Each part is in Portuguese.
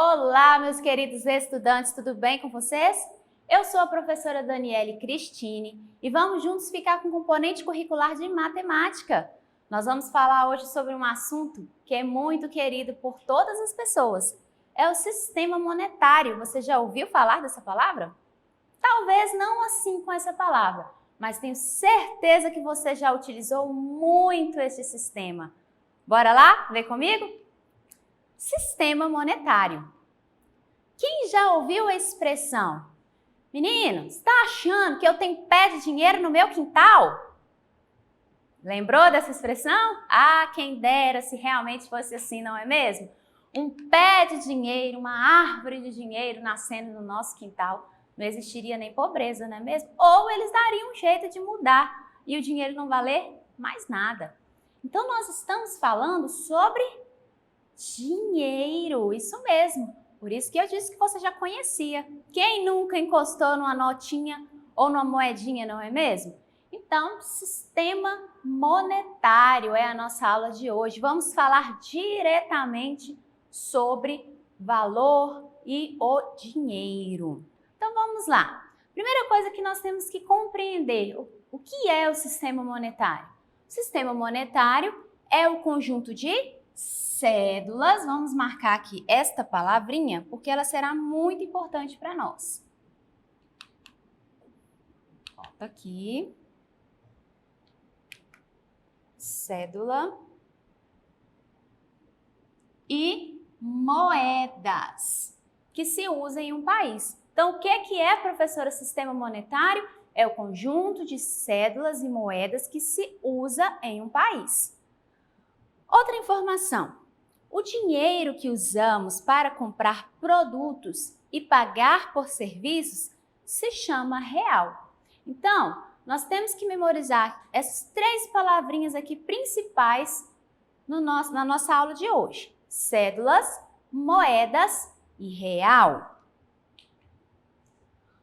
Olá, meus queridos estudantes, tudo bem com vocês? Eu sou a professora Daniele Cristine e vamos juntos ficar com o componente curricular de matemática. Nós vamos falar hoje sobre um assunto que é muito querido por todas as pessoas. É o sistema monetário. Você já ouviu falar dessa palavra? Talvez não assim com essa palavra, mas tenho certeza que você já utilizou muito esse sistema. Bora lá? Vem comigo? Sistema monetário. Quem já ouviu a expressão? Menino, você está achando que eu tenho pé de dinheiro no meu quintal? Lembrou dessa expressão? Ah, quem dera se realmente fosse assim, não é mesmo? Um pé de dinheiro, uma árvore de dinheiro nascendo no nosso quintal, não existiria nem pobreza, não é mesmo? Ou eles dariam um jeito de mudar e o dinheiro não valer mais nada. Então nós estamos falando sobre dinheiro, isso mesmo. Por isso que eu disse que você já conhecia. Quem nunca encostou numa notinha ou numa moedinha, não é mesmo? Então, sistema monetário é a nossa aula de hoje. Vamos falar diretamente sobre valor e o dinheiro. Então, vamos lá. Primeira coisa que nós temos que compreender, o que é o sistema monetário? O sistema monetário é o conjunto de cédulas. Vamos marcar aqui esta palavrinha, porque ela será muito importante para nós. Bota aqui. Cédula e moedas que se usam em um país. Então, o que é, professora, sistema monetário? É o conjunto de cédulas e moedas que se usa em um país. Outra informação. O dinheiro que usamos para comprar produtos e pagar por serviços se chama real. Então, nós temos que memorizar essas três palavrinhas aqui principais na nossa aula de hoje. Cédulas, moedas e real.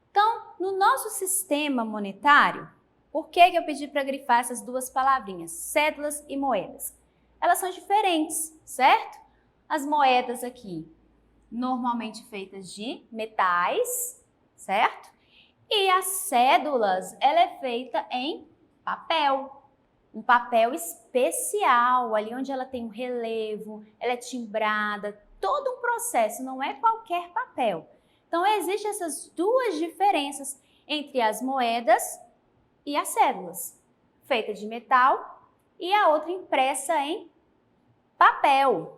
Então, no nosso sistema monetário, por que eu pedi para grifar essas duas palavrinhas, cédulas e moedas? Elas são diferentes, certo? As moedas aqui, normalmente feitas de metais, certo? E as cédulas, ela é feita em papel. Um papel especial, ali onde ela tem um relevo, ela é timbrada, todo um processo, não é qualquer papel. Então, existem essas duas diferenças entre as moedas e as cédulas, feita de metal e a outra impressa em papel.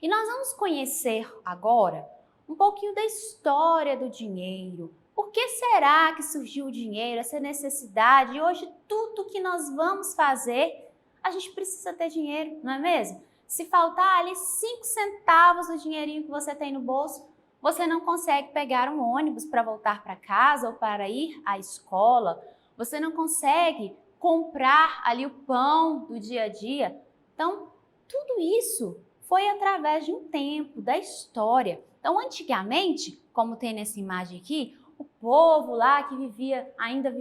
E nós vamos conhecer agora um pouquinho da história do dinheiro. Por que será que surgiu o dinheiro, essa necessidade? E hoje tudo que nós vamos fazer, a gente precisa ter dinheiro, não é mesmo? Se faltar ali 5 centavos do dinheirinho que você tem no bolso, você não consegue pegar um ônibus para voltar para casa ou para ir à escola. Você não consegue comprar ali o pão do dia a dia. Então, tudo isso foi através de um tempo, da história. Então, antigamente, como tem nessa imagem aqui, o povo lá que vivia ainda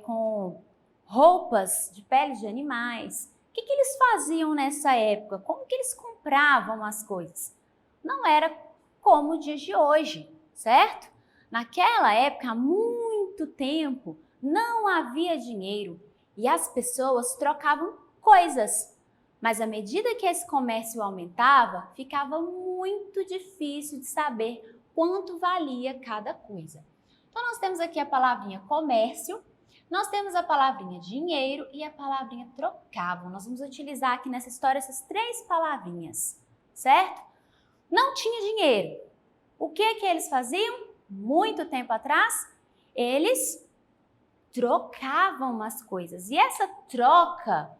com roupas de peles de animais, o que eles faziam nessa época? Como que eles compravam as coisas? Não era como os dias de hoje, certo? Naquela época, há muito tempo, não havia dinheiro e as pessoas trocavam coisas. Mas à medida que esse comércio aumentava, ficava muito difícil de saber quanto valia cada coisa. Então, nós temos aqui a palavrinha comércio, nós temos a palavrinha dinheiro e a palavrinha trocavam. Nós vamos utilizar aqui nessa história essas três palavrinhas, certo? Não tinha dinheiro. O que eles faziam? Muito tempo atrás, eles trocavam umas coisas. E essa troca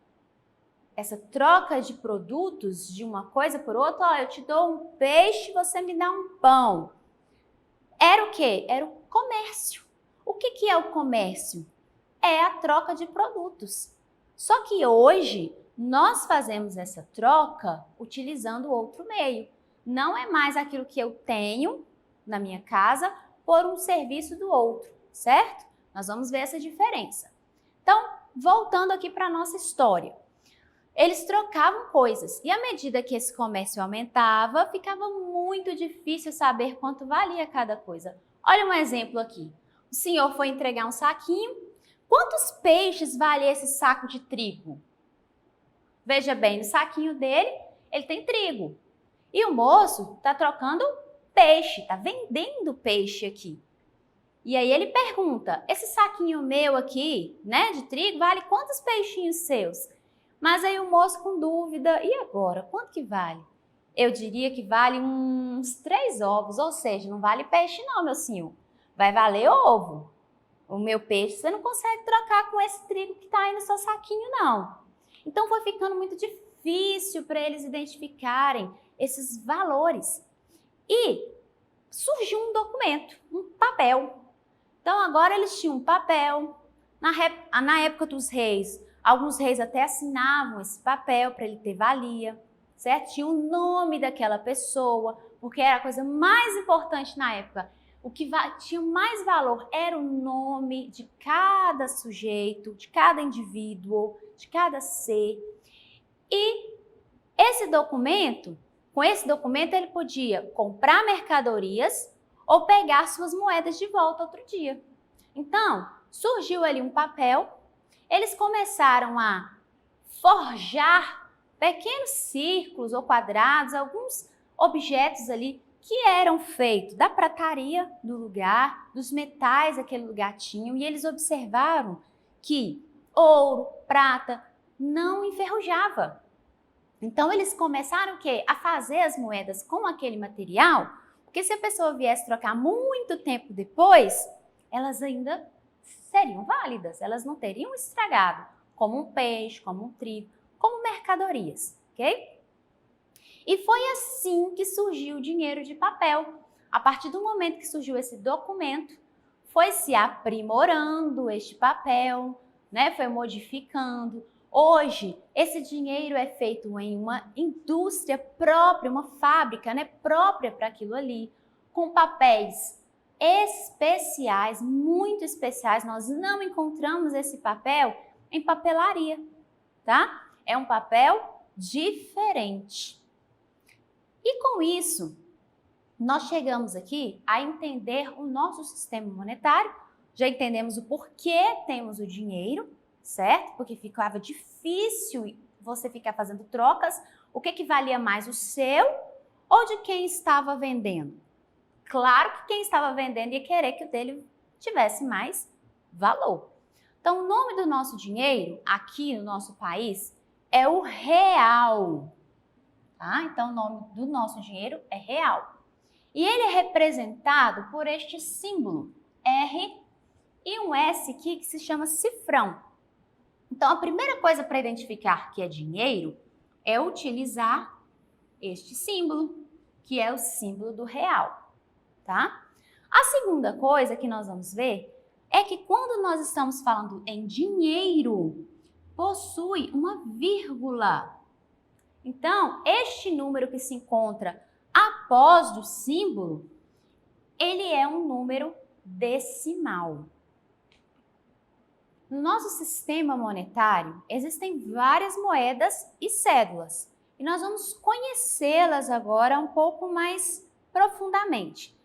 de produtos de uma coisa por outra, ó, eu te dou um peixe, você me dá um pão. Era o quê? Era o comércio. O que é o comércio? É a troca de produtos. Só que hoje nós fazemos essa troca utilizando outro meio. Não é mais aquilo que eu tenho na minha casa por um serviço do outro, certo? Nós vamos ver essa diferença. Então, voltando aqui para a nossa história. eles trocavam coisas. E à medida que esse comércio aumentava, ficava muito difícil saber quanto valia cada coisa. Olha um exemplo aqui. O senhor foi entregar um saquinho. Quantos peixes vale esse saco de trigo? Veja bem, no saquinho dele, ele tem trigo. E o moço está trocando peixe, está vendendo peixe aqui. E aí ele pergunta, esse saquinho meu aqui, né, de trigo, vale quantos peixinhos seus? Mas aí o moço com dúvida, e agora, quanto que vale? Eu diria que vale uns 3 ovos, ou seja, não vale peixe não, meu senhor. Vai valer ovo. O meu peixe você não consegue trocar com esse trigo que está aí no seu saquinho, não. Então foi ficando muito difícil para eles identificarem esses valores. E surgiu um documento, um papel. Então agora eles tinham um papel. Na época dos reis, alguns reis até assinavam esse papel para ele ter valia, certo? Tinha o nome daquela pessoa, porque era a coisa mais importante na época. O que tinha mais valor era o nome de cada sujeito, de cada indivíduo, de cada ser. E com esse documento ele podia comprar mercadorias ou pegar suas moedas de volta outro dia. Então, surgiu ali um papel, eles começaram a forjar pequenos círculos ou quadrados, alguns objetos ali que eram feitos da prataria do lugar, dos metais que aquele lugar tinha, e eles observaram que ouro, prata não enferrujava. Então eles começaram o quê? A fazer as moedas com aquele material, porque se a pessoa viesse trocar muito tempo depois, elas ainda seriam válidas, elas não teriam estragado, como um peixe, como um trigo, como mercadorias, ok? E foi assim que surgiu o dinheiro de papel. A partir do momento que surgiu esse documento, foi se aprimorando este papel, né? Foi modificando. Hoje, esse dinheiro é feito em uma indústria própria, uma fábrica, né, própria para aquilo ali, com papéis especiais, muito especiais. Nós não encontramos esse papel em papelaria, tá? É um papel diferente. E com isso, nós chegamos aqui a entender o nosso sistema monetário, já entendemos o porquê temos o dinheiro, certo? Porque ficava difícil você ficar fazendo trocas. O que valia mais, o seu ou de quem estava vendendo? Claro que quem estava vendendo ia querer que o dele tivesse mais valor. Então, o nome do nosso dinheiro aqui no nosso país é o real. Tá? Então, o nome do nosso dinheiro é real. E ele é representado por este símbolo, R e um S aqui que se chama cifrão. Então, a primeira coisa para identificar que é dinheiro é utilizar este símbolo, que é o símbolo do real, tá? A segunda coisa que nós vamos ver é que quando nós estamos falando em dinheiro, possui uma vírgula. Então, este número que se encontra após o símbolo, ele é um número decimal. No nosso sistema monetário, existem várias moedas e cédulas. E nós vamos conhecê-las agora um pouco mais profundamente.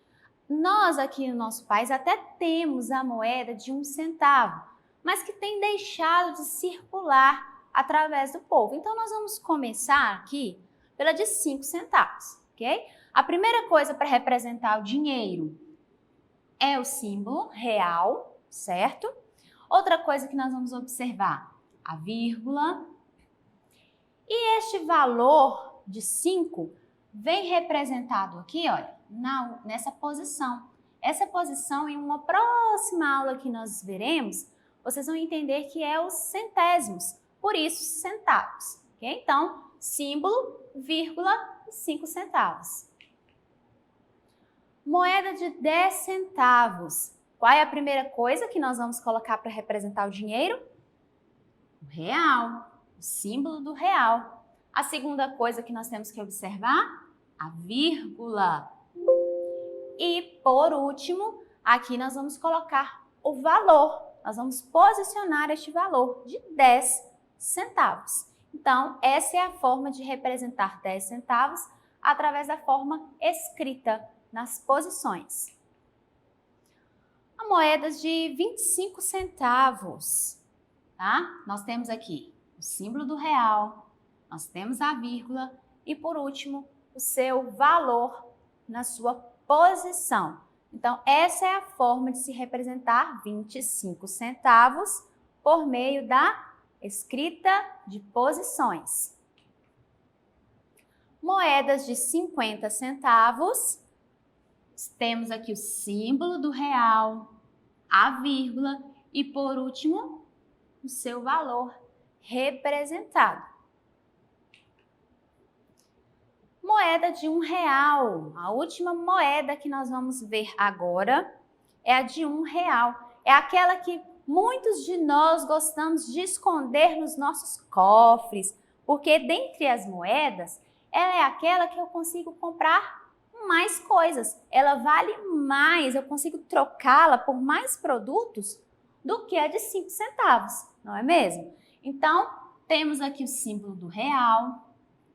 Nós aqui no nosso país até temos a moeda de 1 centavo, mas que tem deixado de circular através do povo. Então, nós vamos começar aqui pela de 5 centavos, ok? A primeira coisa para representar o dinheiro é o símbolo real, certo? Outra coisa que nós vamos observar, a vírgula. E este valor de 5 vem representado aqui, olha, nessa posição. Essa posição, em uma próxima aula que nós veremos, vocês vão entender que é os centésimos, por isso centavos, ok? Então, símbolo, vírgula, 5 centavos. Moeda de 10 centavos. Qual é a primeira coisa que nós vamos colocar para representar o dinheiro? O real, o símbolo do real. A segunda coisa que nós temos que observar? A vírgula. E, por último, aqui nós vamos colocar o valor. Nós vamos posicionar este valor de 10 centavos. Então, essa é a forma de representar 10 centavos através da forma escrita nas posições. A moeda de 25 centavos, tá? Nós temos aqui o símbolo do real, nós temos a vírgula e, por último, o seu valor na sua posição. Então, essa é a forma de se representar 25 centavos por meio da escrita de posições. Moedas de 50 centavos, temos aqui o símbolo do real, a vírgula e, por último, o seu valor representado. Moeda de R$1. A última moeda que nós vamos ver agora é a de R$1. É aquela que muitos de nós gostamos de esconder nos nossos cofres, porque dentre as moedas, ela é aquela que eu consigo comprar mais coisas. Ela vale mais, eu consigo trocá-la por mais produtos do que a de 5 centavos, não é mesmo? Então, temos aqui o símbolo do real,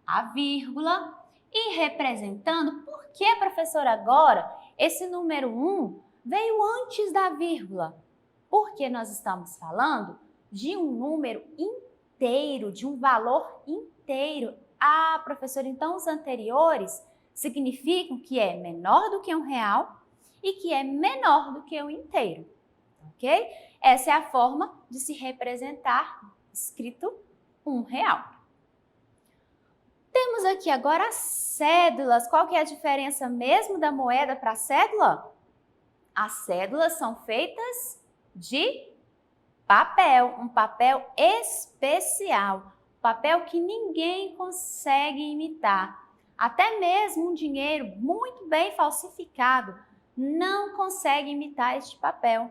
a vírgula e representando, por que, professora, agora esse número 1 veio antes da vírgula? Porque nós estamos falando de um número inteiro, de um valor inteiro. Ah, professora, então os anteriores significam que é menor do que R$1 e que é menor do que o inteiro, ok? Essa é a forma de se representar escrito R$1. Temos aqui agora as cédulas. Qual que é a diferença mesmo da moeda para a cédula? As cédulas são feitas de papel, um papel especial, papel que ninguém consegue imitar. Até mesmo um dinheiro muito bem falsificado não consegue imitar este papel,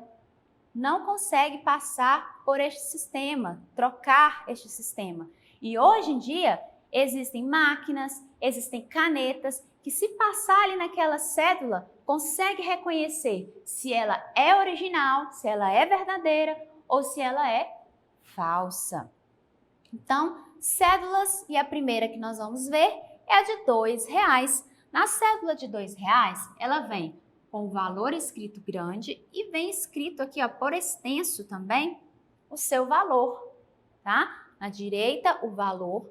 não consegue passar por este sistema, trocar este sistema. E hoje em dia existem máquinas, existem canetas que, se passar ali naquela cédula, consegue reconhecer se ela é original, se ela é verdadeira ou se ela é falsa. Então, cédulas, e a primeira que nós vamos ver é a de R$2. Na cédula de R$2, ela vem com o valor escrito grande e vem escrito aqui, ó, por extenso também, o seu valor, tá? Na direita, o valor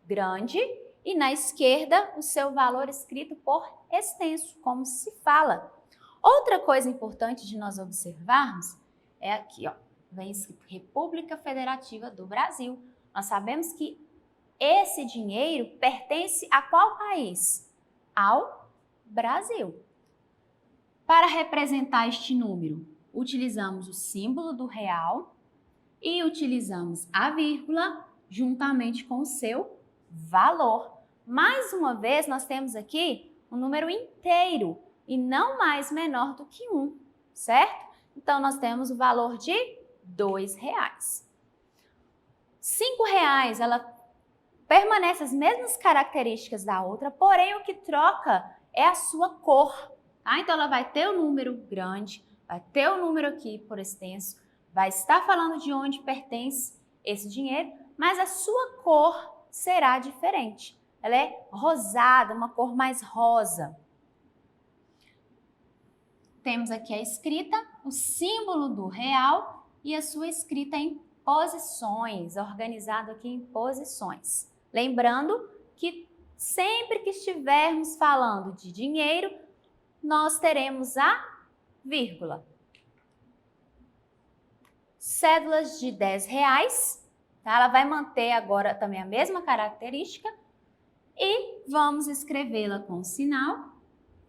grande e na esquerda, o seu valor escrito por extenso, como se fala. Outra coisa importante de nós observarmos é aqui, ó, vem escrito República Federativa do Brasil. Nós sabemos que esse dinheiro pertence a qual país? Ao Brasil. Para representar este número, utilizamos o símbolo do real e utilizamos a vírgula juntamente com o seu valor. Mais uma vez, nós temos aqui um número inteiro e não mais menor do que 1, certo? Então, nós temos o valor de R$2. R$5, ela permanece as mesmas características da outra, porém o que troca é a sua cor, tá? Então, ela vai ter o número grande, vai ter o número aqui por extenso, vai estar falando de onde pertence esse dinheiro, mas a sua cor será diferente. Ela é rosada, uma cor mais rosa. Temos aqui a escrita, o símbolo do real e a sua escrita em posições, organizado aqui em posições. Lembrando que sempre que estivermos falando de dinheiro, nós teremos a vírgula. Cédulas de R$10, tá? Ela vai manter agora também a mesma característica e vamos escrevê-la com o sinal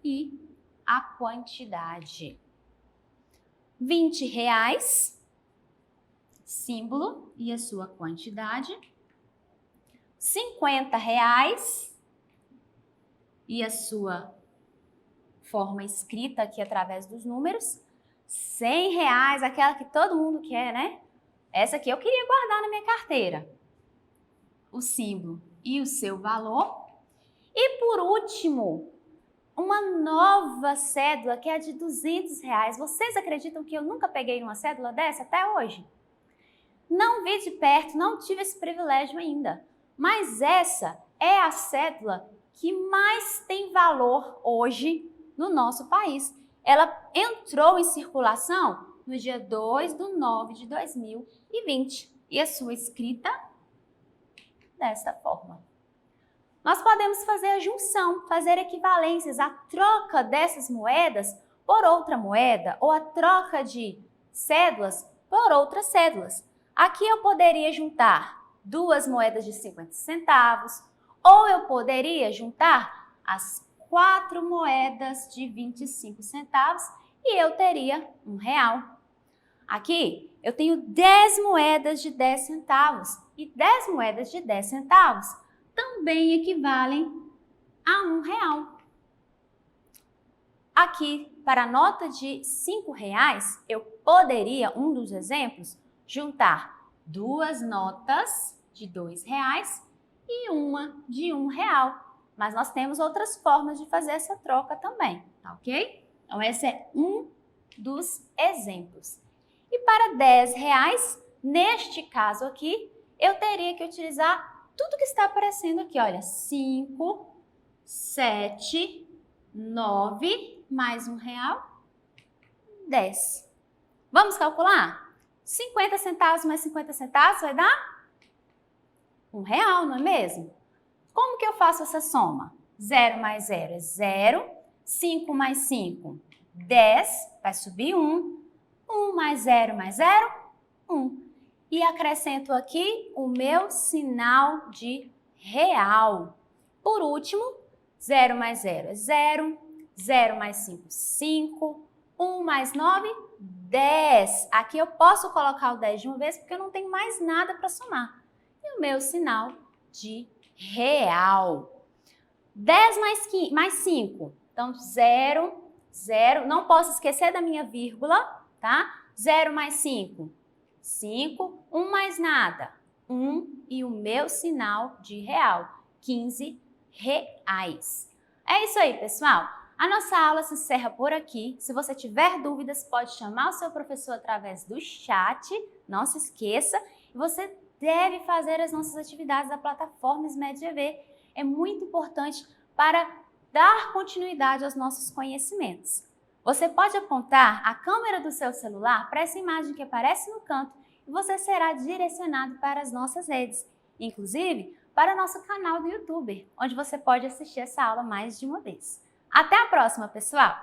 e a quantidade. R$20, símbolo e a sua quantidade. R$50 e a sua forma escrita aqui através dos números. R$100, aquela que todo mundo quer, né? Essa aqui eu queria guardar na minha carteira. O símbolo e o seu valor. E por último, uma nova cédula que é a de R$200. Vocês acreditam que eu nunca peguei uma cédula dessa até hoje? Não vi de perto, não tive esse privilégio ainda. mas essa é a cédula que mais tem valor hoje no nosso país. Ela entrou em circulação no dia 2/9/2020 e a sua escrita desta forma. Nós podemos fazer a junção, fazer equivalências, a troca dessas moedas por outra moeda ou a troca de cédulas por outras cédulas. Aqui eu poderia juntar duas moedas de 50 centavos ou eu poderia juntar as 4 moedas de 25 centavos e eu teria R$1. Aqui eu tenho 10 moedas de 10 centavos e 10 moedas de 10 centavos também equivalem a R$1. Aqui, para a nota de R$5, eu poderia, um dos exemplos, juntar duas notas de R$2 e uma de R$1. Mas nós temos outras formas de fazer essa troca também, tá ok? Então, esse é um dos exemplos. E para R$10, neste caso aqui, eu teria que utilizar tudo que está aparecendo aqui, olha, 5, 7, 9, mais R$1, 10. Vamos calcular? 50 centavos mais 50 centavos vai dar R$1, não é mesmo? Como que eu faço essa soma? 0 mais 0 é 0, 5 mais 5, 10, vai subir 1, 1 mais 0 mais 0, 1. E acrescento aqui o meu sinal de real. Por último, 0 mais 0 é 0, 0 mais 5, 5, 1 mais 9, 10. Aqui eu posso colocar o 10 de uma vez porque eu não tenho mais nada para somar. E o meu sinal de real. 10 mais 5, então 0, 0, não posso esquecer da minha vírgula, tá? 0 mais 5, 5, 1 mais nada, 1 e o meu sinal de real, R$15. É isso aí, pessoal. A nossa aula se encerra por aqui. Se você tiver dúvidas, pode chamar o seu professor através do chat, não se esqueça. E você deve fazer as nossas atividades da plataforma SMED EV. É muito importante para dar continuidade aos nossos conhecimentos. Você pode apontar a câmera do seu celular para essa imagem que aparece no canto e você será direcionado para as nossas redes, inclusive para o nosso canal do YouTube, onde você pode assistir essa aula mais de uma vez. Até a próxima, pessoal!